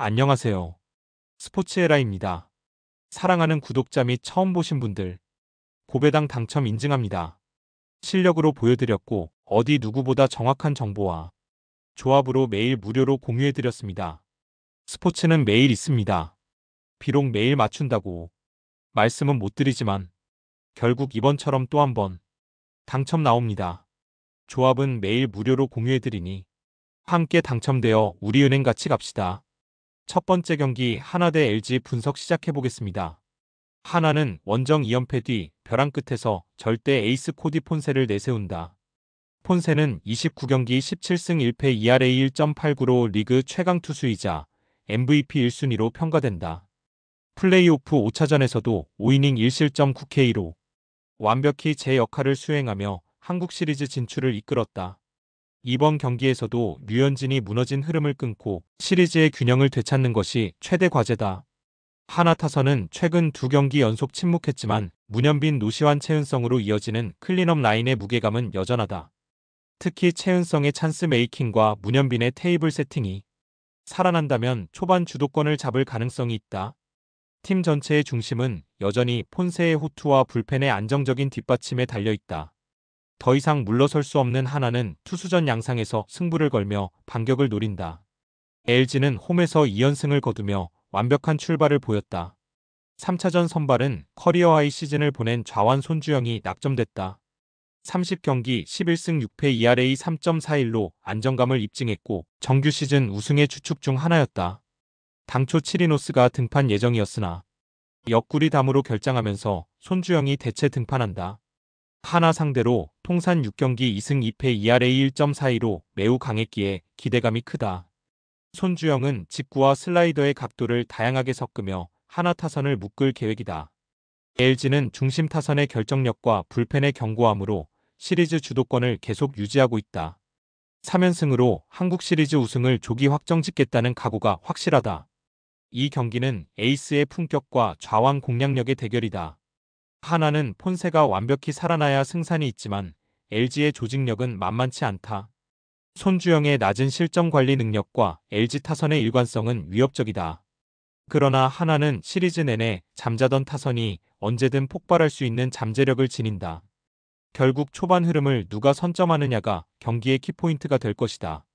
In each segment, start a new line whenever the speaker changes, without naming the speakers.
안녕하세요. 스포츠에라입니다. 사랑하는 구독자 및 처음 보신 분들, 고배당 당첨 인증합니다. 실력으로 보여드렸고 어디 누구보다 정확한 정보와 조합으로 매일 무료로 공유해드렸습니다. 스포츠는 매일 있습니다. 비록 매일 맞춘다고 말씀은 못 드리지만 결국 이번처럼 또 한 번 당첨 나옵니다. 조합은 매일 무료로 공유해드리니 함께 당첨되어 우리은행 같이 갑시다. 첫 번째 경기 하나 대 LG 분석 시작해보겠습니다. 하나는 원정 2연패 뒤 벼랑 끝에서 절대 에이스 코디 폰세를 내세운다. 폰세는 29경기 17승 1패 ERA 1.89로 리그 최강 투수이자 MVP 1순위로 평가된다. 플레이오프 5차전에서도 5이닝 1실점 9K로 완벽히 제 역할을 수행하며 한국 시리즈 진출을 이끌었다. 이번 경기에서도 류현진이 무너진 흐름을 끊고 시리즈의 균형을 되찾는 것이 최대 과제다. 하나 타선은 최근 2경기 연속 침묵했지만 문현빈, 노시환, 최은성으로 이어지는 클린업 라인의 무게감은 여전하다. 특히 최은성의 찬스 메이킹과 문현빈의 테이블 세팅이 살아난다면 초반 주도권을 잡을 가능성이 있다. 팀 전체의 중심은 여전히 폰세의 호투와 불펜의 안정적인 뒷받침에 달려있다. 더 이상 물러설 수 없는 하나는 투수전 양상에서 승부를 걸며 반격을 노린다. LG는 홈에서 2연승을 거두며 완벽한 출발을 보였다. 3차전 선발은 커리어 하이 시즌을 보낸 좌완 손주영이 낙점됐다. 30경기 11승 6패 ERA 3.41로 안정감을 입증했고 정규 시즌 우승의 주축 중 하나였다. 당초 치리노스가 등판 예정이었으나 옆구리 담으로 결장하면서 손주영이 대체 등판한다. 하나 상대로 통산 6경기 2승 2패 ERA 1.42로 매우 강했기에 기대감이 크다. 손주영은 직구와 슬라이더의 각도를 다양하게 섞으며 하나 타선을 묶을 계획이다. LG는 중심 타선의 결정력과 불펜의 견고함으로 시리즈 주도권을 계속 유지하고 있다. 3연승으로 한국 시리즈 우승을 조기 확정짓겠다는 각오가 확실하다. 이 경기는 에이스의 품격과 좌완 공략력의 대결이다. 하나는 폰세가 완벽히 살아나야 승산이 있지만 LG의 조직력은 만만치 않다. 손주영의 낮은 실점 관리 능력과 LG 타선의 일관성은 위협적이다. 그러나 하나는 시리즈 내내 잠자던 타선이 언제든 폭발할 수 있는 잠재력을 지닌다. 결국 초반 흐름을 누가 선점하느냐가 경기의 키포인트가 될 것이다.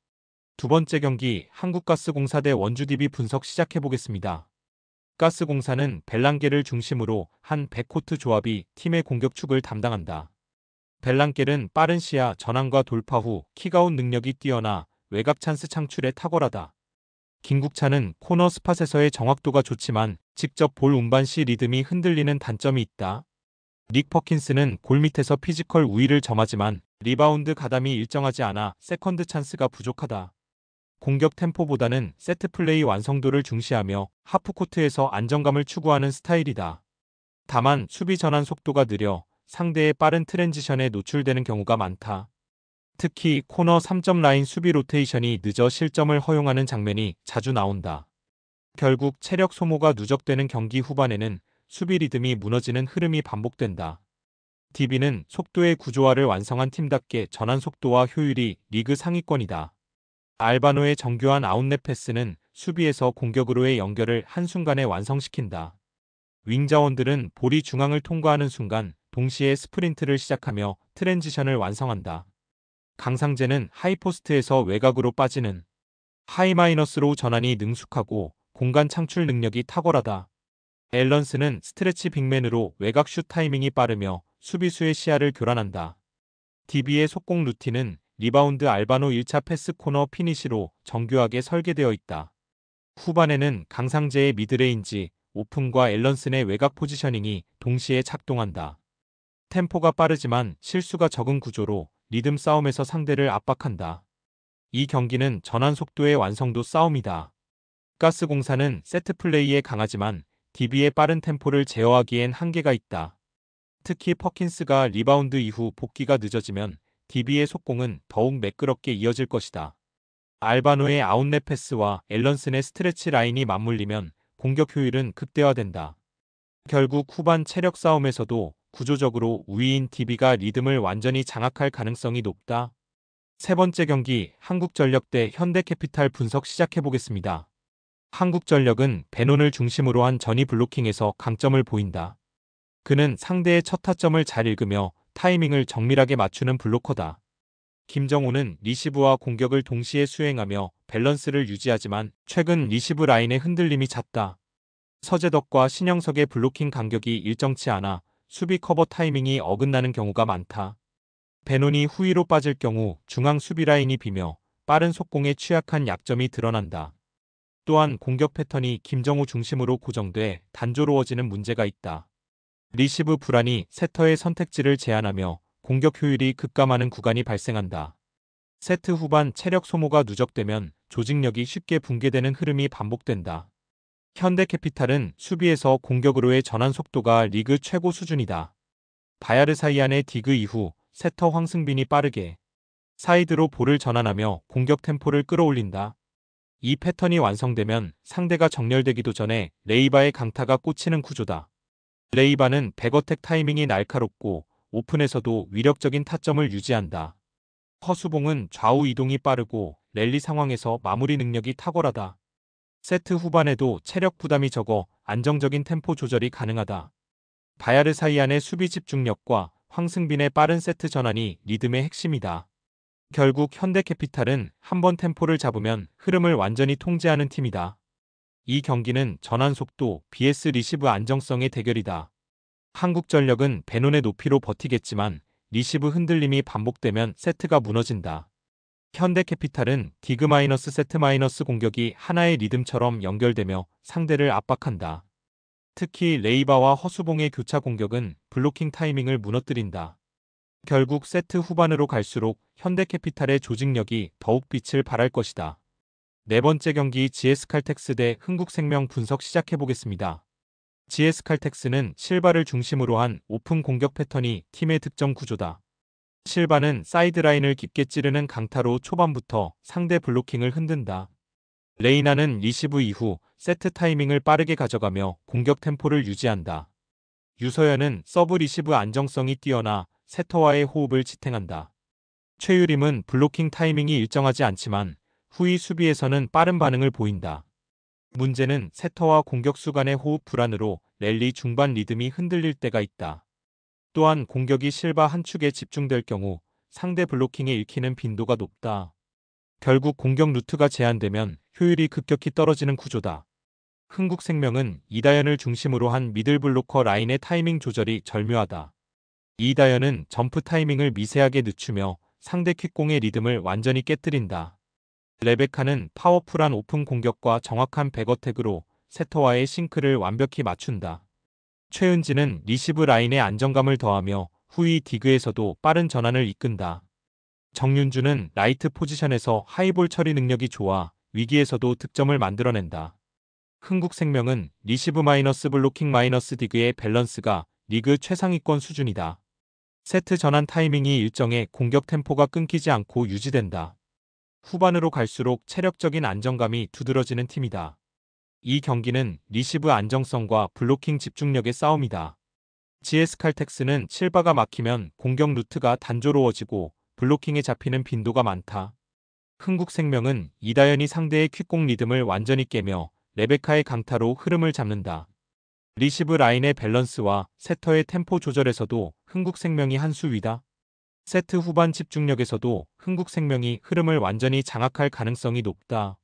두 번째 경기 한국가스공사 대 원주DB 분석 시작해보겠습니다. 가스공사는 벨랑게를 중심으로 한 백코트 조합이 팀의 공격축을 담당한다. 벨랑겔은 빠른 시야 전환과 돌파 후 킥아웃 능력이 뛰어나 외곽 찬스 창출에 탁월하다. 김국찬은 코너 스팟에서의 정확도가 좋지만 직접 볼 운반 시 리듬이 흔들리는 단점이 있다. 닉 퍼킨스는 골 밑에서 피지컬 우위를 점하지만 리바운드 가담이 일정하지 않아 세컨드 찬스가 부족하다. 공격 템포보다는 세트 플레이 완성도를 중시하며 하프코트에서 안정감을 추구하는 스타일이다. 다만 수비 전환 속도가 느려 상대의 빠른 트랜지션에 노출되는 경우가 많다. 특히 코너 3점 라인 수비 로테이션이 늦어 실점을 허용하는 장면이 자주 나온다. 결국 체력 소모가 누적되는 경기 후반에는 수비 리듬이 무너지는 흐름이 반복된다. DB는 속도의 구조화를 완성한 팀답게 전환 속도와 효율이 리그 상위권이다. 알바노의 정교한 아웃렛 패스는 수비에서 공격으로의 연결을 한순간에 완성시킨다. 윙자원들은 볼이 중앙을 통과하는 순간 동시에 스프린트를 시작하며 트랜지션을 완성한다. 강상재는 하이포스트에서 외곽으로 빠지는 하이마이너스로우 전환이 능숙하고 공간 창출 능력이 탁월하다. 앨런스는 스트레치 빅맨으로 외곽 슛 타이밍이 빠르며 수비수의 시야를 교란한다. DB의 속공 루틴은 리바운드 알바노 1차 패스 코너 피니시로 정교하게 설계되어 있다. 후반에는 강상재의 미드레인지, 오픈과 앨런슨의 외곽 포지셔닝이 동시에 작동한다. 템포가 빠르지만 실수가 적은 구조로 리듬 싸움에서 상대를 압박한다. 이 경기는 전환 속도의 완성도 싸움이다. 가스공사는 세트 플레이에 강하지만 DB의 빠른 템포를 제어하기엔 한계가 있다. 특히 퍼킨스가 리바운드 이후 복귀가 늦어지면 DB의 속공은 더욱 매끄럽게 이어질 것이다. 알바노의 아웃렛 패스와 앨런슨의 스트레치 라인이 맞물리면 공격 효율은 극대화된다. 결국 후반 체력 싸움에서도 구조적으로 우위인 DB가 리듬을 완전히 장악할 가능성이 높다. 세 번째 경기 한국전력 대 현대캐피탈 분석 시작해보겠습니다. 한국전력은 벤온을 중심으로 한 전위 블로킹에서 강점을 보인다. 그는 상대의 첫 타점을 잘 읽으며 타이밍을 정밀하게 맞추는 블로커다. 김정호는 리시브와 공격을 동시에 수행하며 밸런스를 유지하지만 최근 리시브 라인의 흔들림이 잦다. 서재덕과 신영석의 블로킹 간격이 일정치 않아 수비 커버 타이밍이 어긋나는 경우가 많다. 벤온이 후위로 빠질 경우 중앙 수비 라인이 비며 빠른 속공에 취약한 약점이 드러난다. 또한 공격 패턴이 김정호 중심으로 고정돼 단조로워지는 문제가 있다. 리시브 불안이 세터의 선택지를 제한하며 공격 효율이 급감하는 구간이 발생한다. 세트 후반 체력 소모가 누적되면 조직력이 쉽게 붕괴되는 흐름이 반복된다. 현대캐피탈은 수비에서 공격으로의 전환 속도가 리그 최고 수준이다. 바야르사이안의 디그 이후 세터 황승빈이 빠르게 사이드로 볼을 전환하며 공격 템포를 끌어올린다. 이 패턴이 완성되면 상대가 정렬되기도 전에 레이바의 강타가 꽂히는 구조다. 레이바는 백어택 타이밍이 날카롭고 오픈에서도 위력적인 타점을 유지한다. 허수봉은 좌우 이동이 빠르고 랠리 상황에서 마무리 능력이 탁월하다. 세트 후반에도 체력 부담이 적어 안정적인 템포 조절이 가능하다. 바야르사이안의 수비 집중력과 황승빈의 빠른 세트 전환이 리듬의 핵심이다. 결국 현대캐피탈은 한번 템포를 잡으면 흐름을 완전히 통제하는 팀이다. 이 경기는 전환 속도 vs 리시브 안정성의 대결이다. 한국전력은 벤온의 높이로 버티겠지만 리시브 흔들림이 반복되면 세트가 무너진다. 현대캐피탈은 디그 마이너스 세트 마이너스 공격이 하나의 리듬처럼 연결되며 상대를 압박한다. 특히 레이바와 허수봉의 교차 공격은 블로킹 타이밍을 무너뜨린다. 결국 세트 후반으로 갈수록 현대캐피탈의 조직력이 더욱 빛을 발할 것이다. 네 번째 경기 GS칼텍스 대 흥국생명 분석 시작해보겠습니다. GS칼텍스는 실바를 중심으로 한 오픈 공격 패턴이 팀의 특정 구조다. 실바는 사이드라인을 깊게 찌르는 강타로 초반부터 상대 블로킹을 흔든다. 레이나는 리시브 이후 세트 타이밍을 빠르게 가져가며 공격 템포를 유지한다. 유서연은 서브 리시브 안정성이 뛰어나 세터와의 호흡을 지탱한다. 최유림은 블로킹 타이밍이 일정하지 않지만 후위 수비에서는 빠른 반응을 보인다. 문제는 세터와 공격수 간의 호흡 불안으로 랠리 중반 리듬이 흔들릴 때가 있다. 또한 공격이 실바 한 축에 집중될 경우 상대 블로킹에 읽히는 빈도가 높다. 결국 공격 루트가 제한되면 효율이 급격히 떨어지는 구조다. 흥국생명은 이다연을 중심으로 한 미들 블로커 라인의 타이밍 조절이 절묘하다. 이다연은 점프 타이밍을 미세하게 늦추며 상대 퀵공의 리듬을 완전히 깨뜨린다. 레베카는 파워풀한 오픈 공격과 정확한 백어택으로 세터와의 싱크를 완벽히 맞춘다. 최은지는 리시브 라인의 안정감을 더하며 후위 디그에서도 빠른 전환을 이끈다. 정윤주는 라이트 포지션에서 하이볼 처리 능력이 좋아 위기에서도 득점을 만들어낸다. 흥국생명은 리시브 마이너스 블로킹 마이너스 디그의 밸런스가 리그 최상위권 수준이다. 세트 전환 타이밍이 일정해 공격 템포가 끊기지 않고 유지된다. 후반으로 갈수록 체력적인 안정감이 두드러지는 팀이다. 이 경기는 리시브 안정성과 블로킹 집중력의 싸움이다. GS칼텍스는 실바가 막히면 공격 루트가 단조로워지고 블로킹에 잡히는 빈도가 많다. 흥국생명은 이다연이 상대의 퀵공 리듬을 완전히 깨며 레베카의 강타로 흐름을 잡는다. 리시브 라인의 밸런스와 세터의 템포 조절에서도 흥국생명이 한 수 위다. 세트 후반 집중력에서도 흥국생명이 흐름을 완전히 장악할 가능성이 높다.